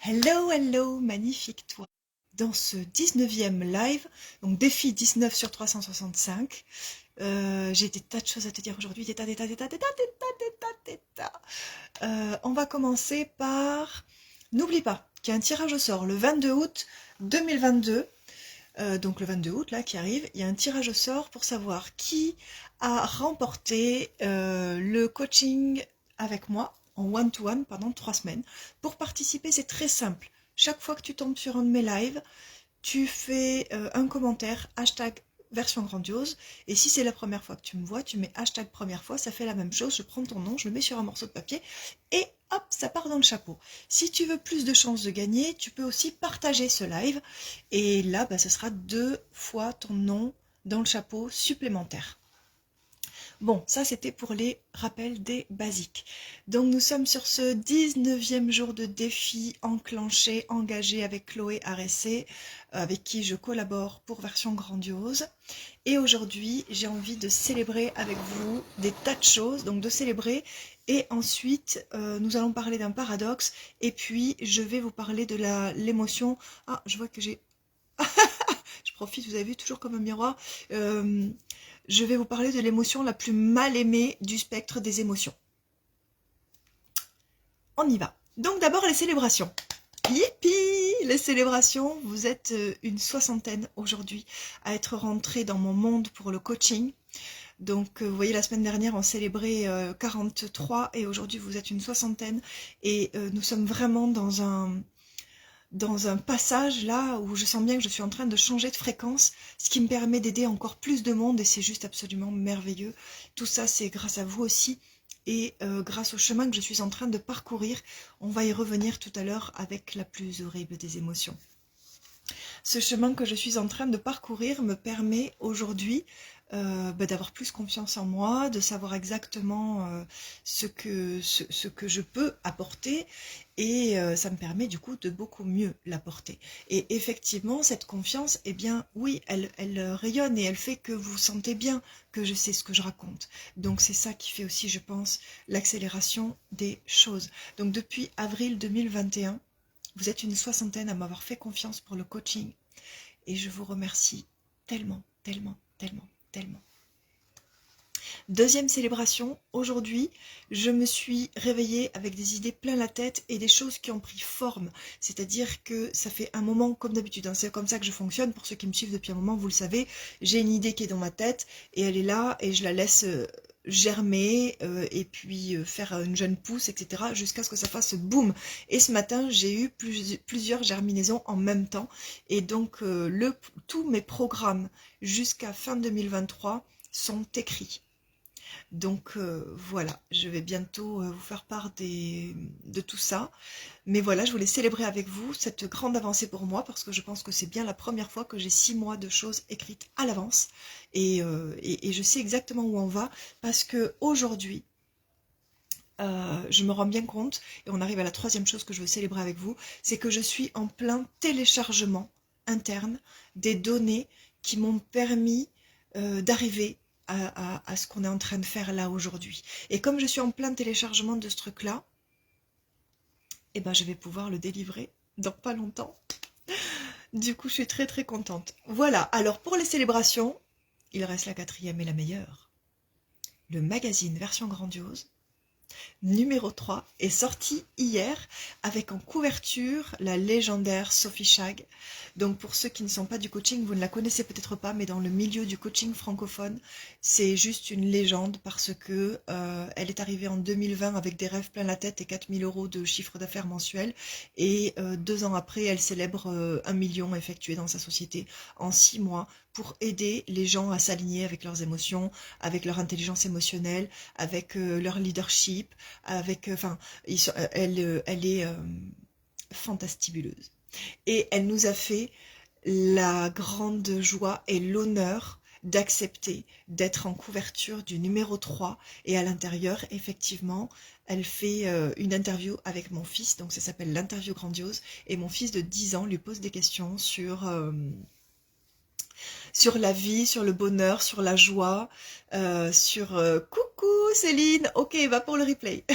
Hello, hello, magnifique toi. Dans ce 19e live, donc défi 19 sur 365, j'ai des tas de choses à te dire aujourd'hui, on va commencer par, n'oublie pas qu'il y a un tirage au sort le 22 août 2022, donc le 22 août là qui arrive, il y a un tirage au sort pour savoir qui a remporté le coaching avec moi en one-to-one pendant 3 semaines. Pour participer, c'est très simple. Chaque fois que tu tombes sur un de mes lives, tu fais un commentaire, hashtag version grandiose, et si c'est la première fois que tu me vois, tu mets hashtag première fois, ça fait la même chose, je prends ton nom, je le mets sur un morceau de papier, et hop, ça part dans le chapeau. Si tu veux plus de chances de gagner, tu peux aussi partager ce live, et là, ce sera 2 fois ton nom dans le chapeau supplémentaire. Bon, ça c'était pour les rappels des basiques. Donc nous sommes sur ce 19e jour de défi enclenché, engagé avec Chloé Aressé, avec qui je collabore pour Version Grandiose. Et aujourd'hui, j'ai envie de célébrer avec vous des tas de choses, donc de célébrer. Et ensuite, nous allons parler d'un paradoxe. Et puis, je vais vous parler de l'émotion. Ah, je vois que j'ai... je profite, vous avez vu, toujours comme un miroir. Je vais vous parler de l'émotion la plus mal aimée du spectre des émotions. On y va. Donc d'abord les célébrations. Yippie! Les célébrations, vous êtes une soixantaine aujourd'hui à être rentrés dans mon monde pour le coaching. Donc vous voyez, la semaine dernière on célébrait 43 et aujourd'hui vous êtes une soixantaine et nous sommes vraiment dans un passage là où je sens bien que je suis en train de changer de fréquence, ce qui me permet d'aider encore plus de monde et c'est juste absolument merveilleux. Tout ça c'est grâce à vous aussi et grâce au chemin que je suis en train de parcourir. On va y revenir tout à l'heure avec la plus horrible des émotions. Ce chemin que je suis en train de parcourir me permet aujourd'hui d'avoir plus confiance en moi, de savoir exactement ce que je peux apporter et ça me permet du coup de beaucoup mieux l'apporter. Et effectivement, cette confiance, eh bien oui, elle rayonne et elle fait que vous sentez bien que je sais ce que je raconte. Donc c'est ça qui fait aussi, je pense, l'accélération des choses. Donc depuis avril 2021, vous êtes une soixantaine à m'avoir fait confiance pour le coaching et je vous remercie tellement, tellement, tellement, tellement. Deuxième célébration, aujourd'hui, je me suis réveillée avec des idées plein la tête et des choses qui ont pris forme. C'est-à-dire que ça fait un moment, comme d'habitude, hein, c'est comme ça que je fonctionne. Pour ceux qui me suivent depuis un moment, vous le savez, j'ai une idée qui est dans ma tête et elle est là et je la laisse germer et puis faire une jeune pousse, etc. jusqu'à ce que ça fasse boum. Et ce matin, j'ai eu plusieurs germinaisons en même temps. Et donc, tous mes programmes jusqu'à fin 2023 sont écrits. Donc voilà, je vais bientôt vous faire part de tout ça. Mais voilà, je voulais célébrer avec vous cette grande avancée pour moi parce que je pense que c'est bien la première fois que j'ai 6 mois de choses écrites à l'avance. Et je sais exactement où on va parce que aujourd'hui, je me rends bien compte, et on arrive à la troisième chose que je veux célébrer avec vous, c'est que je suis en plein téléchargement interne des données qui m'ont permis d'arriver à ce qu'on est en train de faire là aujourd'hui. Et comme je suis en plein téléchargement de ce truc-là, eh ben, je vais pouvoir le délivrer dans pas longtemps. Du coup, je suis très très contente. Voilà, alors pour les célébrations, il reste la quatrième et la meilleure. Le magazine Version Grandiose numéro 3 est sorti hier avec en couverture la légendaire Sophie Chag. Donc pour ceux qui ne sont pas du coaching, vous ne la connaissez peut-être pas, mais dans le milieu du coaching francophone, c'est juste une légende parce que elle est arrivée en 2020 avec des rêves plein la tête et 4000 € de chiffre d'affaires mensuel. Et 2 ans après, elle célèbre 1 million effectué dans sa société en 6 mois pour aider les gens à s'aligner avec leurs émotions, avec leur intelligence émotionnelle, avec leur leadership, avec, elle est fantastibuleuse. Et elle nous a fait la grande joie et l'honneur d'accepter d'être en couverture du numéro 3 et à l'intérieur, effectivement, elle fait une interview avec mon fils, donc ça s'appelle l'interview grandiose, et mon fils de 10 ans lui pose des questions sur la vie, sur le bonheur, sur la joie, sur coucou Céline, ok, va pour le replay.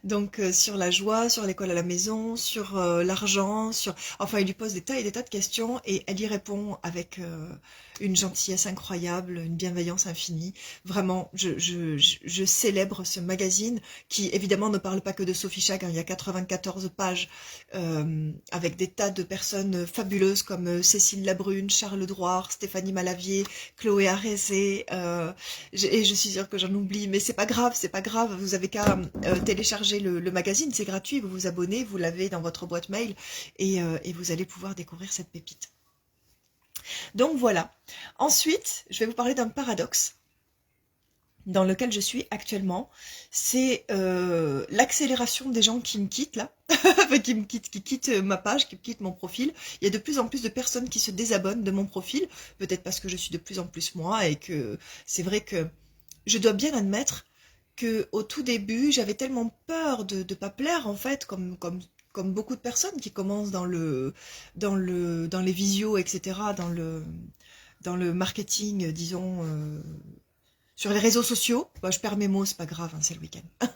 Donc sur la joie, sur l'école à la maison, sur l'argent, enfin il lui pose des tas et des tas de questions et elle y répond avec une gentillesse incroyable, une bienveillance infinie. Vraiment, je célèbre ce magazine qui évidemment ne parle pas que de Sophie Chag, hein. Il y a 94 pages avec des tas de personnes fabuleuses comme Cécile Labrune, Charles Drouard, Stéphanie Malavier, Chloé Arezé, et je suis sûre que j'en oublie, mais c'est pas grave, c'est pas grave, vous avez qu'à télécharger le magazine, c'est gratuit, vous vous abonnez, vous l'avez dans votre boîte mail, et vous allez pouvoir découvrir cette pépite. Donc voilà. Ensuite, je vais vous parler d'un paradoxe dans lequel je suis actuellement, c'est l'accélération des gens qui me quittent là, enfin, qui quittent ma page, qui quittent mon profil. Il y a de plus en plus de personnes qui se désabonnent de mon profil, peut-être parce que je suis de plus en plus moi et que c'est vrai que je dois bien admettre que au tout début, j'avais tellement peur de ne pas plaire en fait, comme beaucoup de personnes qui commencent dans les visios, etc., dans le marketing, disons, sur les réseaux sociaux. Bah, je perds mes mots, c'est pas grave, hein, c'est le week-end.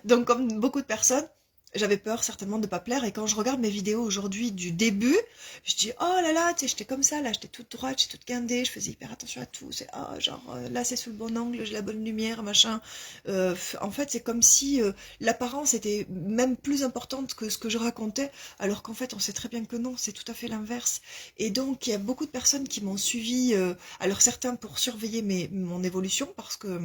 Donc comme beaucoup de personnes, j'avais peur certainement de pas plaire, et quand je regarde mes vidéos aujourd'hui du début, je dis oh là là, tu sais, j'étais comme ça, là j'étais toute droite, j'étais toute guindée, je faisais hyper attention à tout, c'est genre là c'est sous le bon angle, j'ai la bonne lumière, machin. En fait c'est comme si l'apparence était même plus importante que ce que je racontais, alors qu'en fait on sait très bien que non, c'est tout à fait l'inverse. Et donc il y a beaucoup de personnes qui m'ont suivi, alors certains pour surveiller mon évolution, parce que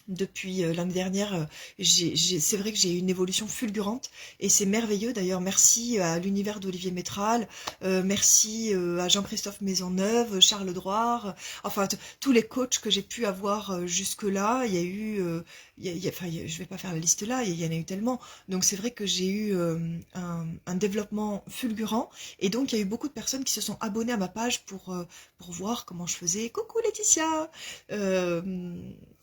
depuis l'année dernière, c'est vrai que j'ai eu une évolution fulgurante et c'est merveilleux. D'ailleurs, merci à l'univers d'Olivier Métral, merci à Jean-Christophe Maisonneuve, Charles Drouard, enfin tous les coachs que j'ai pu avoir jusque-là. Il y a eu, je vais pas faire la liste là, il y en a eu tellement. Donc c'est vrai que j'ai eu un développement fulgurant, et donc il y a eu beaucoup de personnes qui se sont abonnées à ma page pour voir comment je faisais. Coucou Laetitia,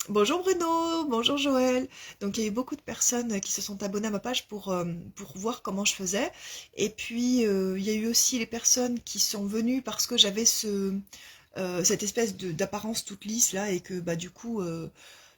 bonjour Bruno, bonjour Joël. Donc il y a eu beaucoup de personnes qui se sont abonnées à ma page pour voir comment je faisais. Et puis il y a eu aussi les personnes qui sont venues parce que j'avais cette espèce d'apparence toute lisse là, et que bah du coup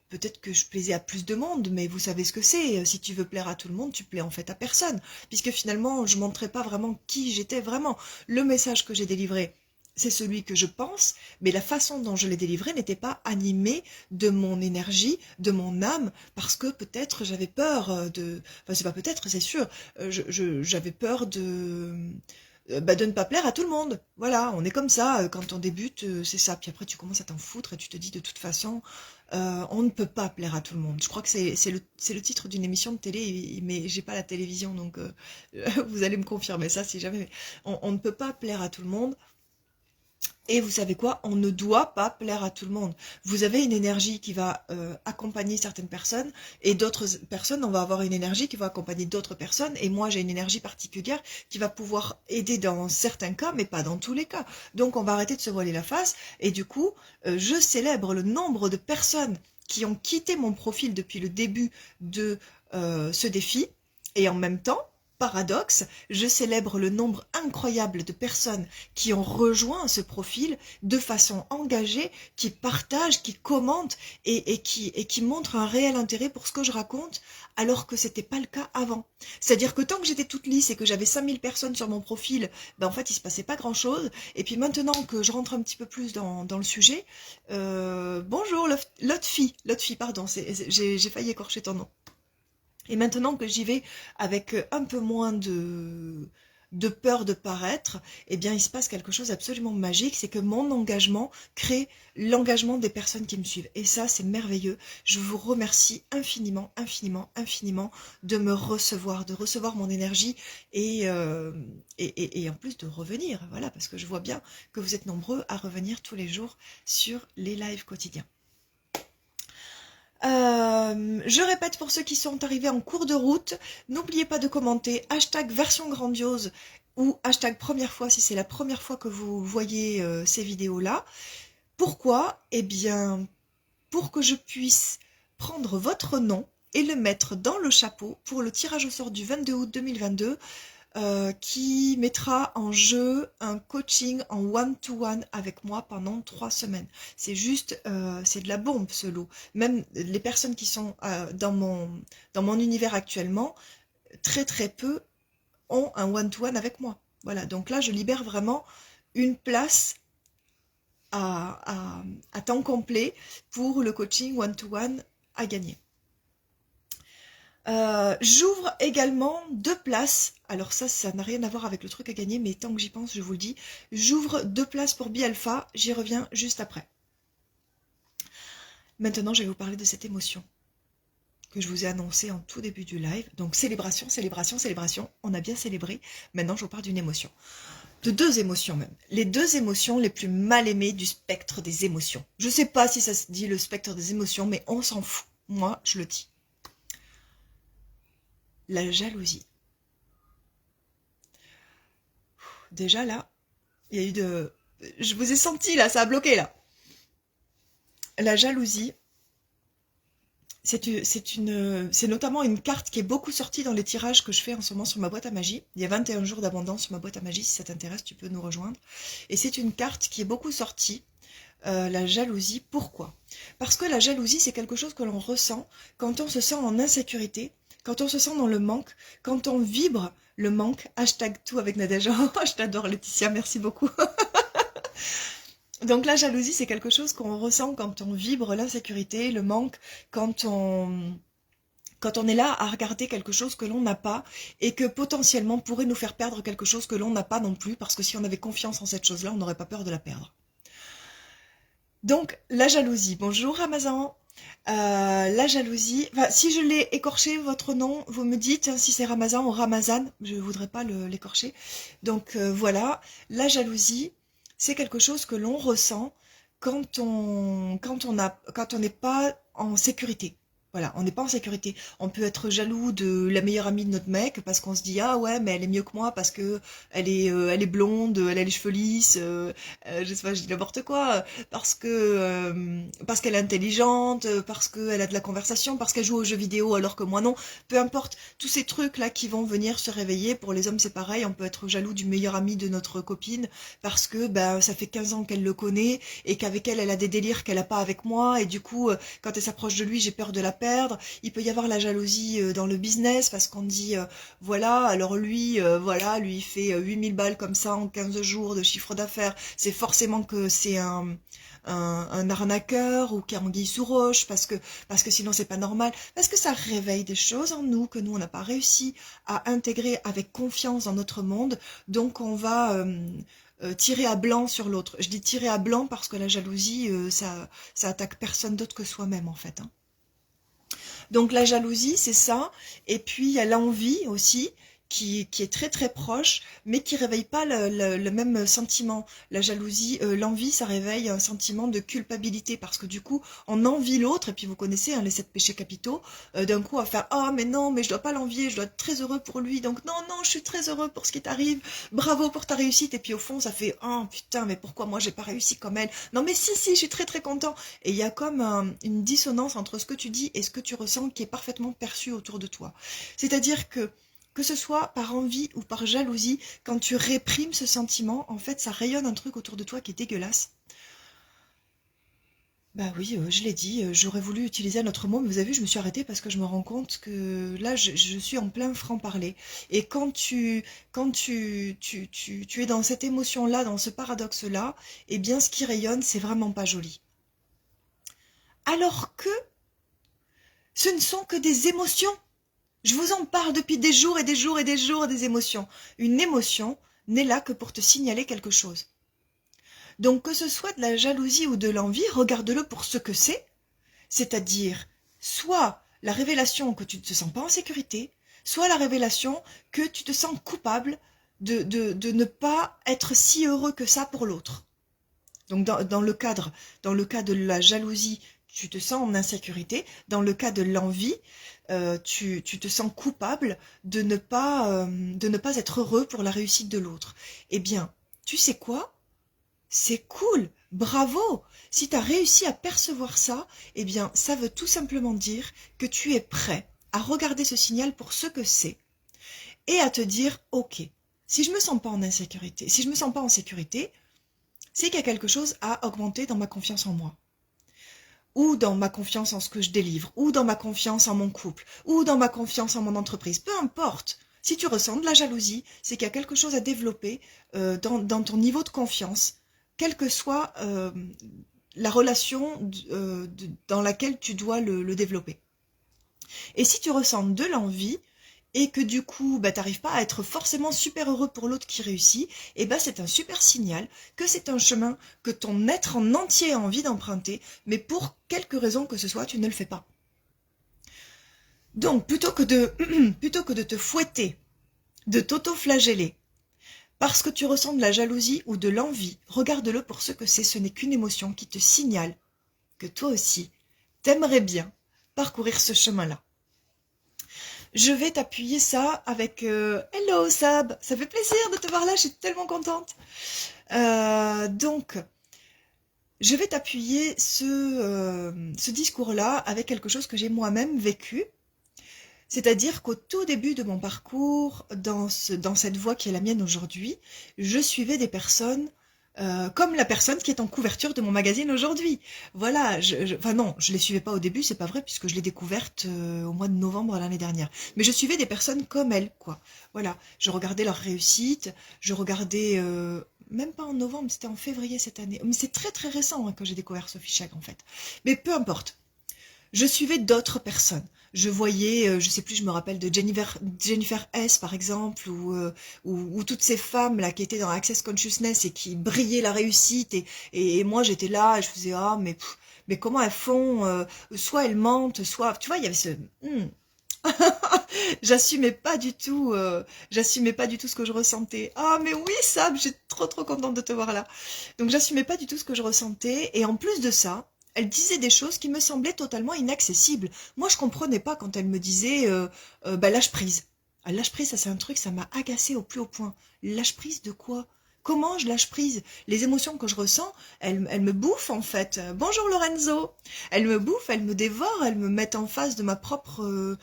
peut-être que je plaisais à plus de monde, mais vous savez ce que c'est. Si tu veux plaire à tout le monde, tu plais en fait à personne, puisque finalement je montrais pas vraiment qui j'étais vraiment. Le message que j'ai délivré, c'est celui que je pense, mais la façon dont je l'ai délivré n'était pas animée de mon énergie, de mon âme, parce que peut-être j'avais peur de... Enfin, c'est pas peut-être, c'est sûr, j'avais peur de ne pas plaire à tout le monde. Voilà, on est comme ça, quand on débute, c'est ça. Puis après, tu commences à t'en foutre et tu te dis de toute façon, on ne peut pas plaire à tout le monde. Je crois que c'est le titre d'une émission de télé, mais j'ai pas la télévision, donc vous allez me confirmer ça si jamais. On ne peut pas plaire à tout le monde. Et vous savez quoi? On ne doit pas plaire à tout le monde. Vous avez une énergie qui va accompagner certaines personnes, et d'autres personnes, on va avoir une énergie qui va accompagner d'autres personnes, et moi j'ai une énergie particulière qui va pouvoir aider dans certains cas, mais pas dans tous les cas. Donc on va arrêter de se voiler la face, et du coup, je célèbre le nombre de personnes qui ont quitté mon profil depuis le début de ce défi, et en même temps, paradoxe, je célèbre le nombre incroyable de personnes qui ont rejoint ce profil de façon engagée, qui partagent, qui commentent et qui montrent un réel intérêt pour ce que je raconte, alors que c'était pas le cas avant. C'est-à-dire que tant que j'étais toute lisse et que j'avais 5000 personnes sur mon profil, ben en fait il se passait pas grand-chose. Et puis maintenant que je rentre un petit peu plus dans le sujet, bonjour Lotfi, pardon, j'ai failli écorcher ton nom. Et maintenant que j'y vais avec un peu moins de peur de paraître, eh bien il se passe quelque chose d'absolument magique, c'est que mon engagement crée l'engagement des personnes qui me suivent. Et ça, c'est merveilleux. Je vous remercie infiniment, infiniment, infiniment de me recevoir, de recevoir mon énergie, et en plus de revenir, voilà, parce que je vois bien que vous êtes nombreux à revenir tous les jours sur les lives quotidiens. Je répète pour ceux qui sont arrivés en cours de route, n'oubliez pas de commenter #version grandiose ou #première fois si c'est la première fois que vous voyez ces vidéos-là. Pourquoi? Eh bien, pour que je puisse prendre votre nom et le mettre dans le chapeau pour le tirage au sort du 22 août 2022. qui mettra en jeu un coaching en one-to-one avec moi pendant 3 semaines. C'est juste, c'est de la bombe ce lot. Même les personnes qui sont dans mon univers actuellement, très très peu ont un one-to-one avec moi. Voilà, donc là je libère vraiment une place à temps complet pour le coaching one-to-one à gagner. J'ouvre également 2 places, alors ça n'a rien à voir avec le truc à gagner, mais tant que j'y pense, je vous le dis, j'ouvre 2 places pour Bialpha, j'y reviens juste après. Maintenant, je vais vous parler de cette émotion que je vous ai annoncée en tout début du live. Donc célébration, célébration, célébration, on a bien célébré, maintenant je vous parle d'une émotion. De 2 émotions même. Les 2 émotions les plus mal aimées du spectre des émotions. Je sais pas si ça se dit le spectre des émotions, mais on s'en fout. Moi, je le dis. La jalousie. Déjà là, il y a eu de... Je vous ai senti là, ça a bloqué là. La jalousie, c'est notamment une carte qui est beaucoup sortie dans les tirages que je fais en ce moment sur ma boîte à magie. Il y a 21 jours d'abondance sur ma boîte à magie, si ça t'intéresse, tu peux nous rejoindre. Et c'est une carte qui est beaucoup sortie, la jalousie. Pourquoi? Parce que la jalousie, c'est quelque chose que l'on ressent quand on se sent en insécurité, quand on se sent dans le manque, quand on vibre le manque. Hashtag tout avec Nadège. Oh, je t'adore Laetitia, merci beaucoup. Donc la jalousie, c'est quelque chose qu'on ressent quand on vibre l'insécurité, le manque, quand on est là à regarder quelque chose que l'on n'a pas et que potentiellement pourrait nous faire perdre quelque chose que l'on n'a pas non plus, parce que si on avait confiance en cette chose-là, on n'aurait pas peur de la perdre. Donc la jalousie, bonjour Amazon. La jalousie, enfin, si je l'ai écorché votre nom, vous me dites hein, si c'est Ramazan ou Ramazan, je ne voudrais pas l'écorcher. Donc voilà, la jalousie, c'est quelque chose que l'on ressent quand on n'est pas en sécurité. Voilà, on n'est pas en sécurité. On peut être jaloux de la meilleure amie de notre mec parce qu'on se dit ah ouais mais elle est mieux que moi parce que elle est blonde, elle a les cheveux lisses, je sais pas, je dis n'importe quoi, parce qu'elle est intelligente, parce qu'elle a de la conversation, parce qu'elle joue aux jeux vidéo alors que moi non. Peu importe, tous ces trucs là qui vont venir se réveiller. Pour les hommes c'est pareil, on peut être jaloux du meilleur ami de notre copine parce que ben ça fait 15 ans qu'elle le connaît et qu'avec elle a des délires qu'elle a pas avec moi et du coup quand elle s'approche de lui j'ai peur de la perdre. Il peut y avoir la jalousie dans le business parce qu'on dit voilà, alors lui voilà, lui il fait 8000 balles comme ça en 15 jours de chiffre d'affaires, c'est forcément que c'est un arnaqueur ou qui a anguille sous roche parce que sinon c'est pas normal, parce que ça réveille des choses en nous que nous on n'a pas réussi à intégrer avec confiance dans notre monde, donc on va tirer à blanc sur l'autre. Je dis tirer à blanc parce que la jalousie ça attaque personne d'autre que soi-même en fait hein. Donc la jalousie, c'est ça. Et puis il y a l'envie aussi, qui est très très proche, mais qui réveille pas le même sentiment. La jalousie, l'envie, ça réveille un sentiment de culpabilité, parce que du coup, on envie l'autre, et puis vous connaissez hein, les 7 péchés capitaux, d'un coup à faire « Oh mais non, mais je dois pas l'envier, je dois être très heureux pour lui, donc non, non, je suis très heureux pour ce qui t'arrive, bravo pour ta réussite », et puis au fond, ça fait « Oh putain, mais pourquoi moi j'ai pas réussi comme elle ?» Non mais si, je suis très très content. Et il y a comme une dissonance entre ce que tu dis et ce que tu ressens qui est parfaitement perçu autour de toi. C'est-à-dire que ce soit par envie ou par jalousie, quand tu réprimes ce sentiment, en fait, ça rayonne un truc autour de toi qui est dégueulasse. Bah oui, je l'ai dit, j'aurais voulu utiliser un autre mot, mais vous avez vu, je me suis arrêtée parce que je me rends compte que là, je suis en plein franc-parler. Et quand tu es dans cette émotion-là, dans ce paradoxe-là, eh bien, ce qui rayonne, c'est vraiment pas joli. Alors que ce ne sont que des émotions. Je vous en parle depuis des jours et des jours et des jours des émotions. Une émotion n'est là que pour te signaler quelque chose. Donc que ce soit de la jalousie ou de l'envie, regarde-le pour ce que c'est-à-dire soit la révélation que tu ne te sens pas en sécurité, soit la révélation que tu te sens coupable de ne pas être si heureux que ça pour l'autre. Donc dans le cas de la jalousie, tu te sens en insécurité. Dans le cas de l'envie, tu te sens coupable de ne pas être heureux pour la réussite de l'autre. Eh bien, tu sais quoi? C'est cool, bravo! Si tu as réussi à percevoir ça, eh bien, ça veut tout simplement dire que tu es prêt à regarder ce signal pour ce que c'est et à te dire, ok, si je me sens pas en insécurité, si je me sens pas en sécurité, c'est qu'il y a quelque chose à augmenter dans ma confiance en moi, ou dans ma confiance en ce que je délivre, ou dans ma confiance en mon couple, ou dans ma confiance en mon entreprise, peu importe. Si tu ressens de la jalousie, c'est qu'il y a quelque chose à développer dans ton niveau de confiance, quelle que soit la relation dans laquelle tu dois le développer. Et si tu ressens de l'envie, et que du coup, bah, t'arrives pas à être forcément super heureux pour l'autre qui réussit, et bah, c'est un super signal que c'est un chemin que ton être en entier a envie d'emprunter, mais pour quelque raison que ce soit, tu ne le fais pas. Donc, plutôt que de te fouetter, de t'auto-flageller, parce que tu ressens de la jalousie ou de l'envie, regarde-le pour ce que c'est, ce n'est qu'une émotion qui te signale que toi aussi, t'aimerais bien parcourir ce chemin-là. Je vais t'appuyer ça avec Hello Sab, ça fait plaisir de te voir là, je suis tellement contente. Donc, je vais t'appuyer ce discours-là avec quelque chose que j'ai moi-même vécu. C'est-à-dire qu'au tout début de mon parcours, dans cette voie qui est la mienne aujourd'hui, je suivais des personnes comme la personne qui est en couverture de mon magazine aujourd'hui. Voilà, enfin non, je les suivais pas au début, c'est pas vrai, puisque je l'ai découverte au mois de novembre l'année dernière. Mais je suivais des personnes comme elles, quoi. Voilà, je regardais leur réussite, je regardais, même pas en novembre, c'était en février cette année. Mais c'est très très récent hein, que j'ai découvert Sophie Chag en fait. Mais peu importe. Je suivais d'autres personnes. Je voyais, je sais plus, je me rappelle de Jennifer S par exemple, ou toutes ces femmes là qui étaient dans Access Consciousness et qui brillaient la réussite et moi j'étais là, et je faisais ah mais comment elles font, soit elles mentent, soit tu vois il y avait ce j'assumais pas du tout, ce que je ressentais. Ah mais oui Sam, j'ai trop contente de te voir là. Donc j'assumais pas du tout ce que je ressentais et en plus de ça. Elle disait des choses qui me semblaient totalement inaccessibles. Moi, je comprenais pas quand elle me disait bah, lâche prise. Ah, lâche prise, ça c'est un truc, ça m'a agacé au plus haut point. Lâche prise de quoi? Comment je lâche prise? Les émotions que je ressens, elles me bouffent en fait. Bonjour Lorenzo. Elles me bouffent, elles me dévorent, elles me mettent en face de ma propre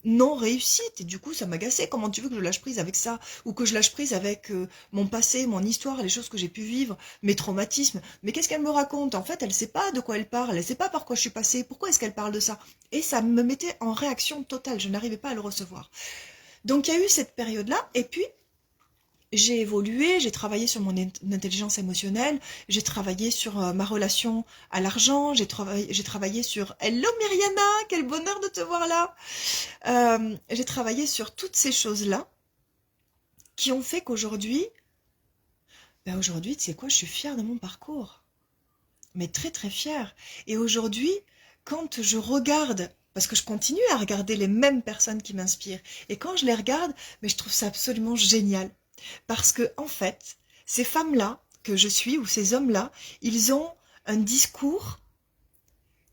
non-réussite. Et du coup, ça m'agaçait. Comment tu veux que je lâche prise avec ça? Ou que je lâche prise avec mon passé, mon histoire, les choses que j'ai pu vivre, mes traumatismes? Mais qu'est-ce qu'elle me raconte? En fait, elle sait pas de quoi elle parle. Elle sait pas par quoi je suis passée. Pourquoi est-ce qu'elle parle de ça? Et ça me mettait en réaction totale. Je n'arrivais pas à le recevoir. Donc, il y a eu cette période-là. Et puis, j'ai évolué, j'ai travaillé sur mon intelligence émotionnelle, j'ai travaillé sur ma relation à l'argent, j'ai travaillé sur... Hello Myriana, quel bonheur de te voir là. J'ai travaillé sur toutes ces choses-là qui ont fait qu'aujourd'hui, ben aujourd'hui, tu sais quoi, je suis fière de mon parcours. Mais très fière. Et aujourd'hui, quand je regarde, parce que je continue à regarder les mêmes personnes qui m'inspirent, et quand je les regarde, mais je trouve ça absolument génial. Parce que, en fait, ces femmes-là que je suis, ou ces hommes-là, ils ont un discours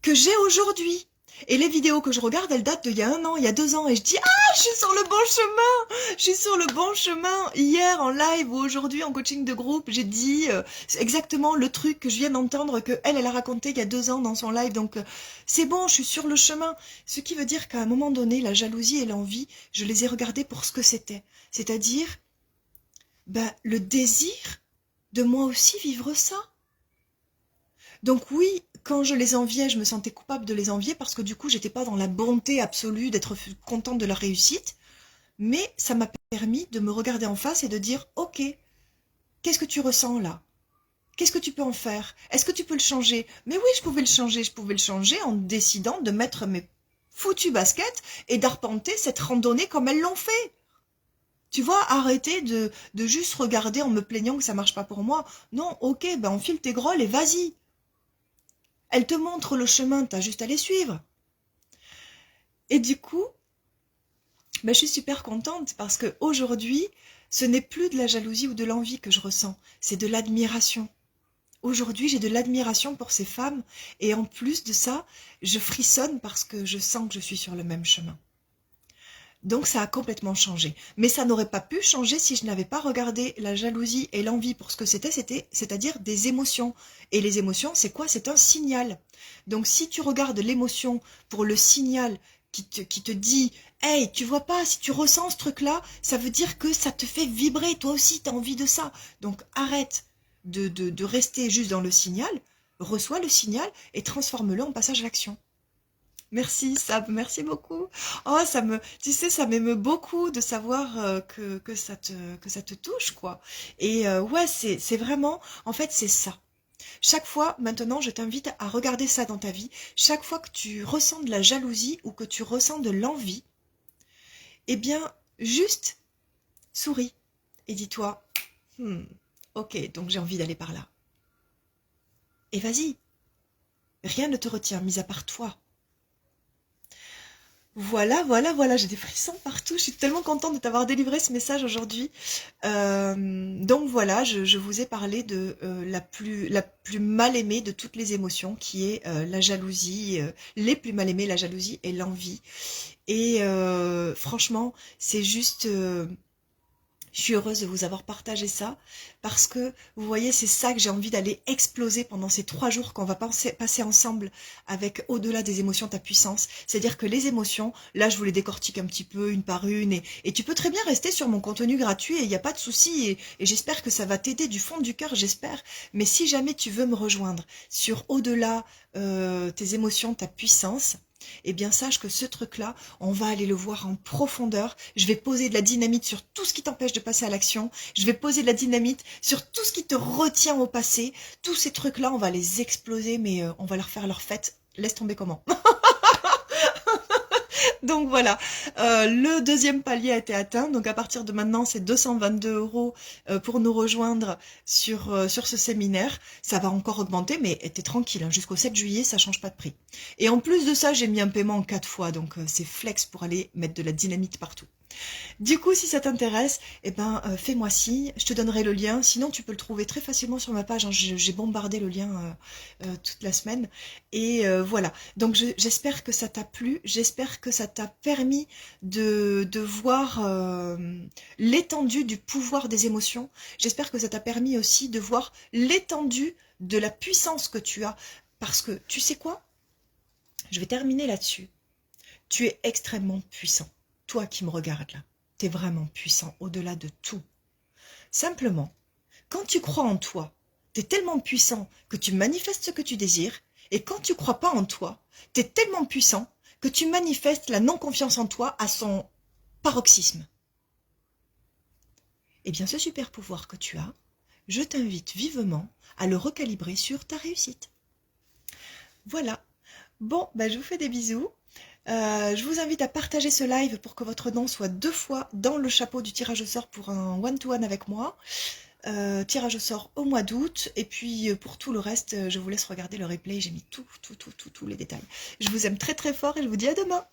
que j'ai aujourd'hui. Et les vidéos que je regarde, elles datent d'il y a 1 an, il y a 2 ans. Et je dis, ah, je suis sur le bon chemin. Je suis sur le bon chemin. Hier, en live ou aujourd'hui, en coaching de groupe, j'ai dit exactement le truc que je viens d'entendre que elle a raconté il y a 2 ans dans son live. Donc, c'est bon, je suis sur le chemin. Ce qui veut dire qu'à un moment donné, la jalousie et l'envie, je les ai regardées pour ce que c'était. C'est-à-dire, ben, le désir de moi aussi vivre ça. Donc oui, quand je les enviais, je me sentais coupable de les envier parce que du coup, j'étais pas dans la bonté absolue d'être contente de leur réussite. Mais ça m'a permis de me regarder en face et de dire, ok, qu'est-ce que tu ressens là? Qu'est-ce que tu peux en faire? Est-ce que tu peux le changer? Mais oui, je pouvais le changer en décidant de mettre mes foutues baskets et d'arpenter cette randonnée comme elles l'ont fait. Tu vois, arrêter de juste regarder en me plaignant que ça marche pas pour moi. Non, ok, ben enfile tes grolles et vas-y. Elle te montre le chemin, t'as juste à les suivre. Et du coup, ben je suis super contente parce que aujourd'hui, ce n'est plus de la jalousie ou de l'envie que je ressens, c'est de l'admiration. Aujourd'hui, j'ai de l'admiration pour ces femmes et en plus de ça, je frissonne parce que je sens que je suis sur le même chemin. Donc ça a complètement changé. Mais ça n'aurait pas pu changer si je n'avais pas regardé la jalousie et l'envie pour ce que c'est-à-dire des émotions. Et les émotions, c'est quoi? C'est un signal. Donc si tu regardes l'émotion pour le signal qui te dit « Hey, tu vois pas, si tu ressens ce truc-là, ça veut dire que ça te fait vibrer, toi aussi, tu as envie de ça. » Donc arrête de rester juste dans le signal, reçois le signal et transforme-le en passage à l'action. Merci Sab, merci beaucoup. Oh, tu sais, ça m'émeut beaucoup de savoir que ça te touche, quoi. Et ouais, c'est vraiment, en fait, c'est ça. Chaque fois, maintenant, je t'invite à regarder ça dans ta vie. Chaque fois que tu ressens de la jalousie ou que tu ressens de l'envie, eh bien, juste souris et dis-toi, ok, donc j'ai envie d'aller par là. Et vas-y, rien ne te retient, mis à part toi. Voilà, voilà, voilà, j'ai des frissons partout. Je suis tellement contente de t'avoir délivré ce message aujourd'hui. Donc voilà, je vous ai parlé de la plus mal aimée de toutes les émotions, qui est la jalousie. Les plus mal aimées, la jalousie et l'envie. Et franchement, c'est juste... je suis heureuse de vous avoir partagé ça parce que, vous voyez, c'est ça que j'ai envie d'aller exploser pendant ces 3 jours qu'on va passer ensemble avec Au-delà des émotions, ta puissance. C'est-à-dire que les émotions, là, je vous les décortique un petit peu, une par une, et tu peux très bien rester sur mon contenu gratuit et il n'y a pas de souci et j'espère que ça va t'aider du fond du cœur, j'espère. Mais si jamais tu veux me rejoindre sur Au-delà tes émotions, ta puissance, eh bien sache que ce truc-là, on va aller le voir en profondeur. Je vais poser de la dynamite sur tout ce qui t'empêche de passer à l'action. Je vais poser de la dynamite sur tout ce qui te retient au passé. Tous ces trucs-là, on va les exploser, mais on va leur faire leur fête. Laisse tomber comment. Donc voilà, le deuxième palier a été atteint. Donc à partir de maintenant, c'est 222 € pour nous rejoindre sur ce séminaire. Ça va encore augmenter, mais t'es tranquille, hein, jusqu'au 7 juillet, ça change pas de prix. Et en plus de ça, j'ai mis un paiement en 4 fois, donc c'est flex pour aller mettre de la dynamite partout. Du coup, si ça t'intéresse, eh ben, fais-moi signe, je te donnerai le lien. Sinon, tu peux le trouver très facilement sur ma page, hein. J'ai bombardé le lien toute la semaine. Et voilà, donc j'espère que ça t'a plu, j'espère que ça t'a permis de voir l'étendue du pouvoir des émotions. J'espère que ça t'a permis aussi de voir l'étendue de la puissance que tu as. Parce que, tu sais quoi? Je vais terminer là-dessus. Tu es extrêmement puissant. Toi qui me regardes là, tu es vraiment puissant au-delà de tout. Simplement, quand tu crois en toi, tu es tellement puissant que tu manifestes ce que tu désires, et quand tu crois pas en toi, tu es tellement puissant que tu manifestes la non-confiance en toi à son paroxysme. Eh bien, ce super pouvoir que tu as, je t'invite vivement à le recalibrer sur ta réussite. Voilà. Bon, je vous fais des bisous. Je vous invite à partager ce live pour que votre nom soit 2 fois dans le chapeau du tirage au sort pour un one-to-one avec moi. Tirage au sort au mois d'août. Et puis pour tout le reste, je vous laisse regarder le replay. J'ai mis tous les détails. Je vous aime très très fort et je vous dis à demain.